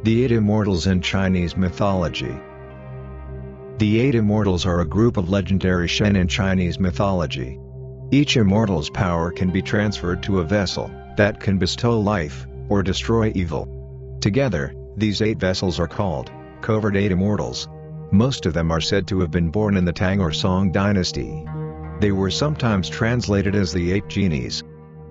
The 8 Immortals in Chinese mythology. The 8 Immortals are a group of legendary Shen in Chinese mythology. Each immortal's power can be transferred to a vessel that can bestow life or destroy evil. Together, these 8 vessels are called covert 8 Immortals. Most of them are said to have been born in the Tang or Song dynasty. They were sometimes translated as the 8 genies.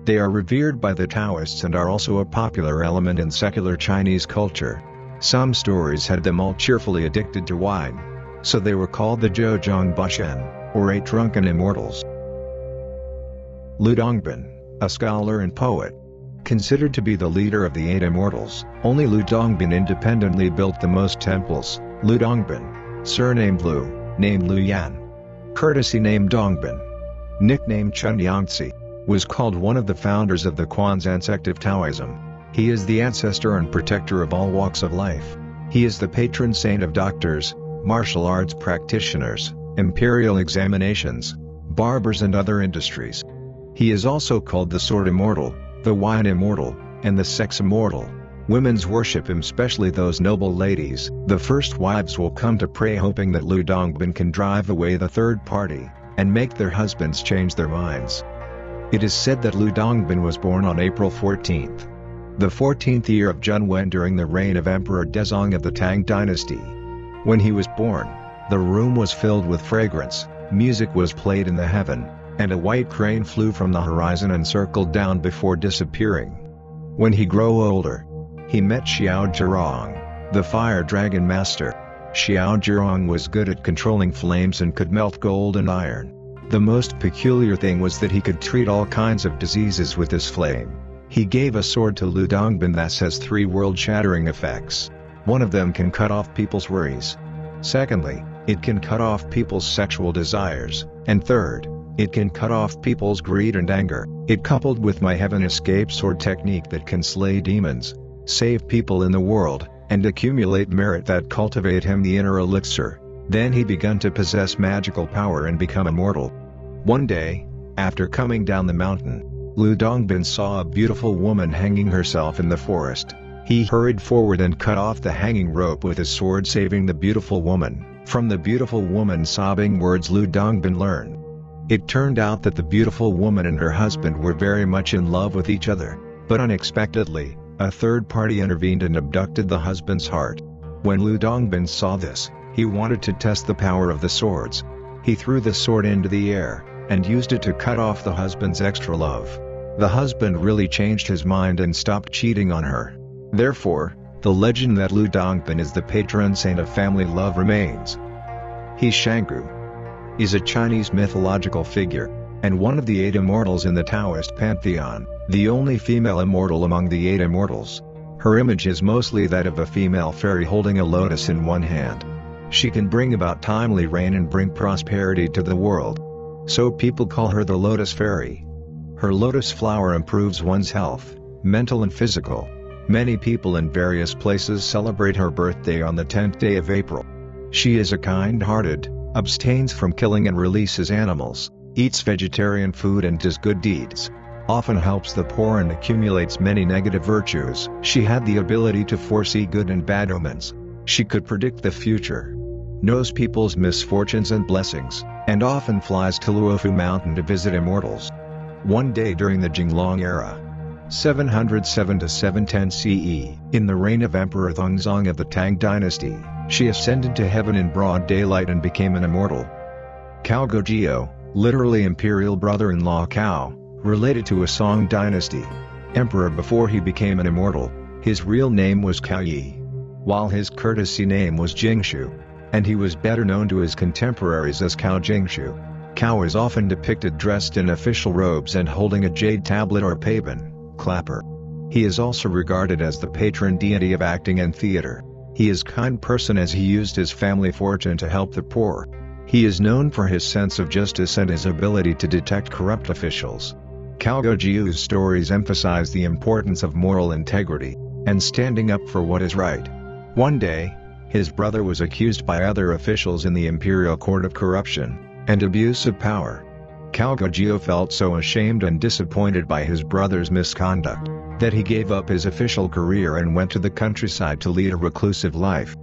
They are revered by the Taoists and are also a popular element in secular Chinese culture. Some stories had them all cheerfully addicted to wine, so they were called the Dongbin, or 8 drunken immortals. Dongbin, a scholar and poet. Considered to be the leader of the 8 immortals, only Dongbin independently built the most temples. Dongbin, surnamed Lu, named Lu Yan. Courtesy name Dongbin. Nickname Chun Yangtze. Was called one of the founders of the Quanzhan sect of Taoism. He is the ancestor and protector of all walks of life. He is the patron saint of doctors, martial arts practitioners, imperial examinations, barbers and other industries. He is also called the Sword Immortal, the Wine Immortal, and the Sex Immortal. Women's worship him, especially those noble ladies. The first wives will come to pray hoping that Dongbin can drive away the third party, and make their husbands change their minds. It is said that Dongbin was born on April 14th. The 14th year of Zhenwen during the reign of Emperor Dezong of the Tang dynasty. When he was born, the room was filled with fragrance, music was played in the heaven, and a white crane flew from the horizon and circled down before disappearing. When he grew older, he met Xiao Zhirong, the fire dragon master. Xiao Zhirong was good at controlling flames and could melt gold and iron. The most peculiar thing was that he could treat all kinds of diseases with his flame. He gave a sword to Dongbin that has 3 world-shattering effects. One of them can cut off people's worries. Secondly, it can cut off people's sexual desires. And third, it can cut off people's greed and anger. It coupled with my heaven escape sword technique that can slay demons, save people in the world, and accumulate merit that cultivate him the inner elixir. Then he began to possess magical power and become immortal. One day, after coming down the mountain, Dongbin saw a beautiful woman hanging herself in the forest. He hurried forward and cut off the hanging rope with his sword, saving the beautiful woman. From the beautiful woman's sobbing words Dongbin learned. It turned out that the beautiful woman and her husband were very much in love with each other, but unexpectedly, a third party intervened and abducted the husband's heart. When Dongbin saw this, he wanted to test the power of the swords. He threw the sword into the air, and used it to cut off the husband's extra love. The husband really changed his mind and stopped cheating on her. Therefore, the legend that Dongbin is the patron saint of family love remains. Xingqiu is a Chinese mythological figure, and one of the 8 immortals in the Taoist Pantheon, the only female immortal among the 8 immortals. Her image is mostly that of a female fairy holding a lotus in one hand. She can bring about timely rain and bring prosperity to the world. So people call her the Lotus Fairy. Her lotus flower improves one's health, mental and physical. Many people in various places celebrate her birthday on the 10th day of April. She is a kind-hearted, abstains from killing and releases animals, eats vegetarian food and does good deeds. Often helps the poor and accumulates many negative virtues. She had the ability to foresee good and bad omens. She could predict the future, knows people's misfortunes and blessings, and often flies to Luofu Mountain to visit immortals. One day during the Jinglong era, 707 to 710 CE, in the reign of Emperor Thongzong of the Tang dynasty, she ascended to heaven in broad daylight and became an immortal. Cajio, literally imperial brother-in-law Cao, related to a Song dynasty emperor before he became an immortal. His real name was Cao, while his courtesy name was Xingqiu, and he was better known to his contemporaries as Cao Xingqiu. Cao is often depicted dressed in official robes and holding a jade tablet or paban, clapper. He is also regarded as the patron deity of acting and theater. He is a kind person as he used his family fortune to help the poor. He is known for his sense of justice and his ability to detect corrupt officials. Cajio's stories emphasize the importance of moral integrity and standing up for what is right. One day, his brother was accused by other officials in the imperial court of corruption and abuse of power. Cajio felt so ashamed and disappointed by his brother's misconduct that he gave up his official career and went to the countryside to lead a reclusive life.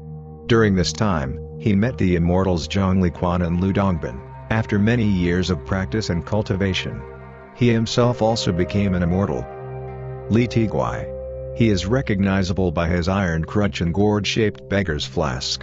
During this time, he met the Immortals Zhongli and Lu Dongbin. After many years of practice and cultivation, he himself also became an immortal. Li Tiguai. He is recognizable by his iron crutch and gourd-shaped beggar's flask.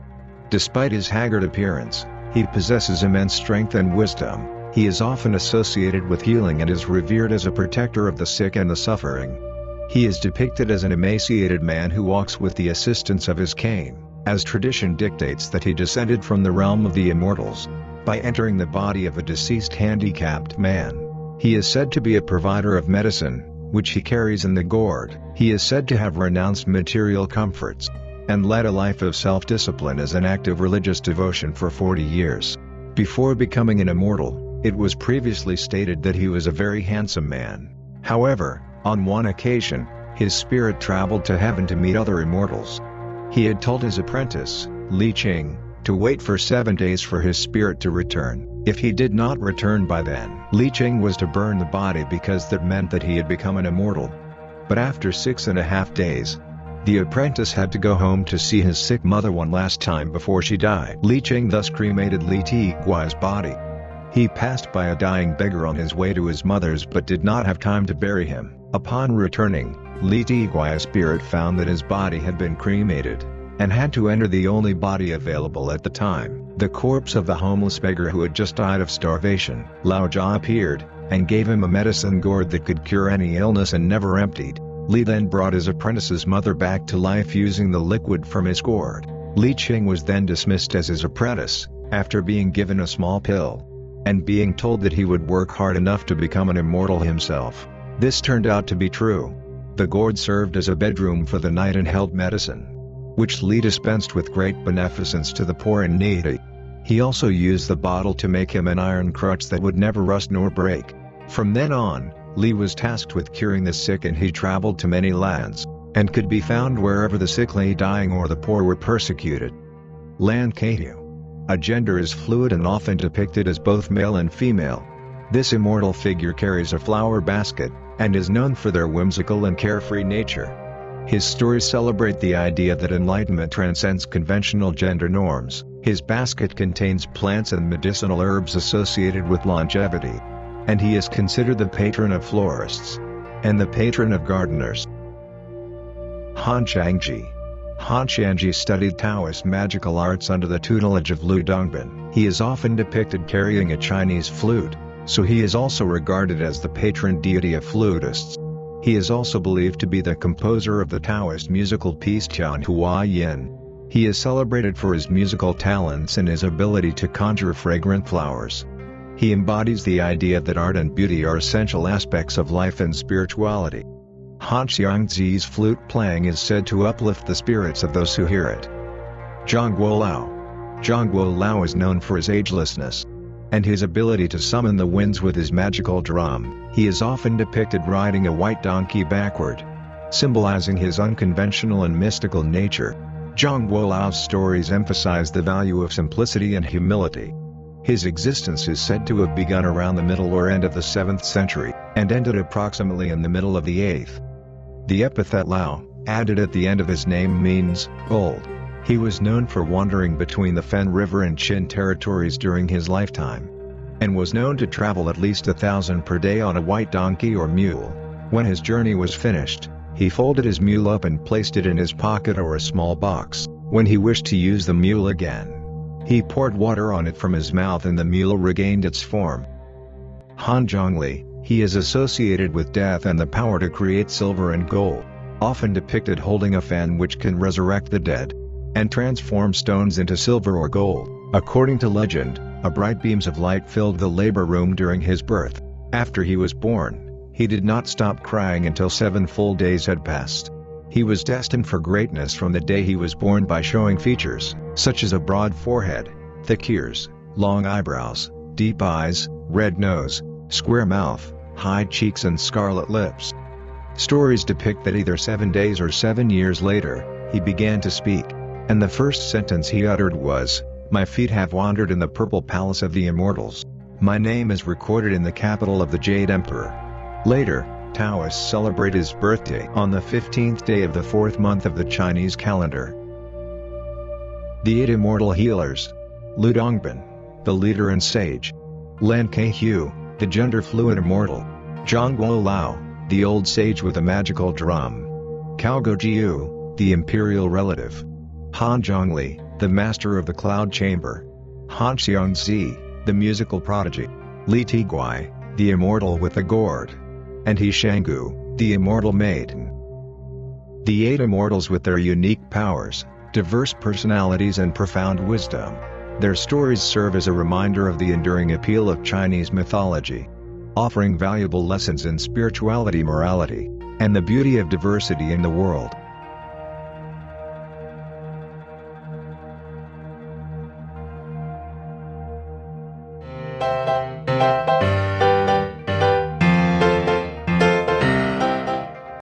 Despite his haggard appearance, he possesses immense strength and wisdom. He is often associated with healing and is revered as a protector of the sick and the suffering. He is depicted as an emaciated man who walks with the assistance of his cane, as tradition dictates that he descended from the realm of the immortals, by entering the body of a deceased handicapped man. He is said to be a provider of medicine, which he carries in the gourd. He is said to have renounced material comforts, and led a life of self-discipline as an act of religious devotion for 40 years. Before becoming an immortal, it was previously stated that he was a very handsome man. However, on one occasion, his spirit traveled to heaven to meet other immortals. He had told his apprentice, Li Qing, to wait for 7 days for his spirit to return. If he did not return by then, Li Qing was to burn the body because that meant that he had become an immortal. But after 6.5 days, the apprentice had to go home to see his sick mother one last time before she died. Li Qing thus cremated Li Tiguai's body. He passed by a dying beggar on his way to his mother's but did not have time to bury him. Upon returning, Li Tiguai's spirit found that his body had been cremated, and had to enter the only body available at the time, the corpse of the homeless beggar who had just died of starvation. Lao Jia appeared, and gave him a medicine gourd that could cure any illness and never emptied. Li then brought his apprentice's mother back to life using the liquid from his gourd. Li Qing was then dismissed as his apprentice, after being given a small pill, and being told that he would work hard enough to become an immortal himself. This turned out to be true. The gourd served as a bedroom for the night and held medicine, which Li dispensed with great beneficence to the poor and needy. He also used the bottle to make him an iron crutch that would never rust nor break. From then on, Li was tasked with curing the sick, and he traveled to many lands, and could be found wherever the sick lay dying or the poor were persecuted. Land Cajio. A gender is fluid and often depicted as both male and female. This immortal figure carries a flower basket, and is known for their whimsical and carefree nature. His stories celebrate the idea that enlightenment transcends conventional gender norms. His basket contains plants and medicinal herbs associated with longevity, and he is considered the patron of florists, and the patron of gardeners. Hangxi. Hangxi studied Taoist magical arts under the tutelage of Lu Dongbin. He is often depicted carrying a Chinese flute, so he is also regarded as the patron deity of flutists. He is also believed to be the composer of the Taoist musical piece Tian Hua Yin. He is celebrated for his musical talents and his ability to conjure fragrant flowers. He embodies the idea that art and beauty are essential aspects of life and spirituality. Hangxi's flute playing is said to uplift the spirits of those who hear it. Jongguao. Jongguao is known for his agelessness, and his ability to summon the winds with his magical drum. He is often depicted riding a white donkey backward, symbolizing his unconventional and mystical nature. Jongguao's stories emphasize the value of simplicity and humility. His existence is said to have begun around the middle or end of the 7th century, and ended approximately in the middle of the 8th. The epithet Lao, added at the end of his name, means old. He was known for wandering between the Fen River and Qin territories during his lifetime, and was known to travel at least 1,000 per day on a white donkey or mule. When his journey was finished, he folded his mule up and placed it in his pocket or a small box. When he wished to use the mule again, he poured water on it from his mouth and the mule regained its form. Han Zhongli. He is associated with death and the power to create silver and gold, often depicted holding a fan which can resurrect the dead, and transform stones into silver or gold. According to legend, a bright beams of light filled the labor room during his birth. After he was born, he did not stop crying until 7 full days had passed. He was destined for greatness from the day he was born by showing features, such as a broad forehead, thick ears, long eyebrows, deep eyes, red nose, square mouth, high cheeks and scarlet lips. Stories depict that either 7 days or 7 years later, he began to speak, and the first sentence he uttered was, "My feet have wandered in the purple palace of the Immortals. My name is recorded in the capital of the Jade Emperor." Later, Taoists celebrate his birthday on the 15th day of the 4th month of the Chinese calendar. The 8 immortal healers. Lu Dongbin, the leader and sage. Xingqiu, the gender-fluid immortal. Jongguao, the old sage with a magical drum. Cajio, the imperial relative. Jongi, the master of the cloud chamber. Hangxi, the musical prodigy. Linggu, the immortal with the gourd. And Xingqiu, the immortal maiden. The 8 immortals with their unique powers, diverse personalities and profound wisdom. Their stories serve as a reminder of the enduring appeal of Chinese mythology, offering valuable lessons in spirituality, morality, and the beauty of diversity in the world.